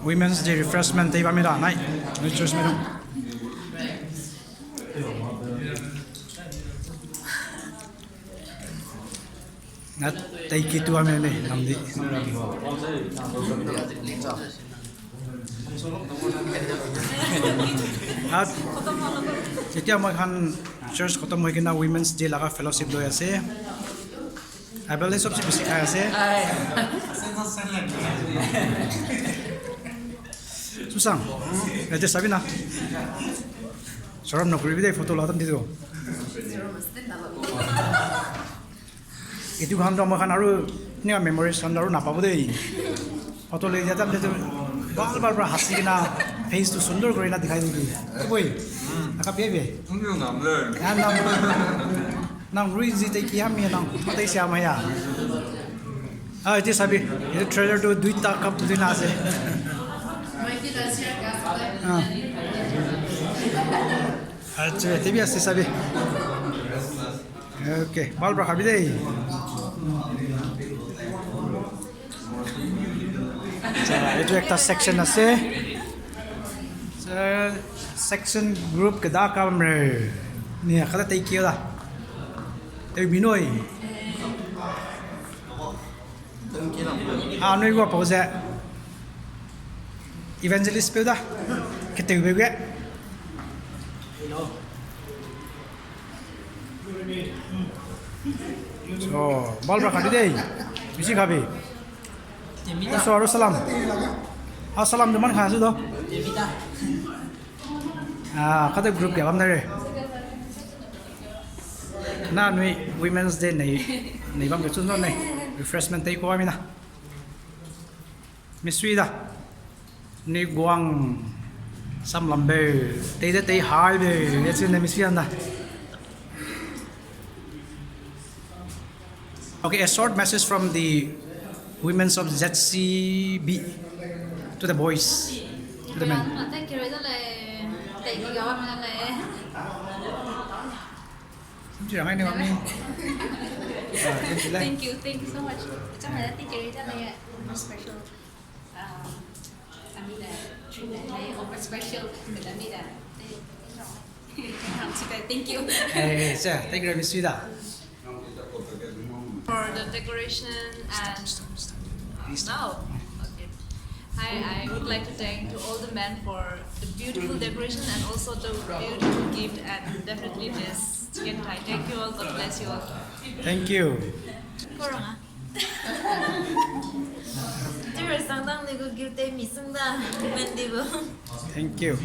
Women's Day refreshment tayo kami na. Nay, choose mo dong. Nat take it to kami ni namdi. At যেতিয়া মই খান church খতম হৈ কিনা Women's Day লাগা fellowship লৈ আছে আইবালে সবচেয়ে বেছি খাই আছে সুসাং এতে সাবি না সরম নকৰিবি দে ফটো লাতাম দিছো এটু খান মই খান আৰু নিয়া মেমৰিজ খান আৰু নাপাব দেই ফটো লৈ যাম দে বাৰ বাৰ হাসি কিনা ফেস তো সুন্দর করে না দেখাই দিবি বই আকা বেবে nang ruizi te ki hamia nang te sia maya ite sabi ite trailer to duita kap dina ase acha te bi ase sabi okay bal bra khabi dei ito ekta section ase section group kada kamre ni kada te ki da te binoi noi go pose evangelist pe da kete bege so bal bra khadi dei bisi khabe Assalamualaikum. Assalam teman khasu do. Kata group ya bam dare. Na nui Women's Day nei bam ke chun no nei refreshment tei ko amina. Misui da. Ni guang sam lambe tei hai be yetsin ne misui anda. Okay, a short message from the women of ZEME to the boys, to the men. Thank you. Thank you so much. Trong này thank you rất là special. Kami dah over special. Kami dah. Thank you. Thank you, Miss Vida. For the decoration and no. Okay. I would like to thank to all the men for the beautiful decoration and also the beautiful gift and definitely this chicken thigh. Thank you all. God bless you all. Thank you. Korang ah. Chứ rồi sáng tăng thì cô kêu tên mì xung ra, bên đi vô. Thank you.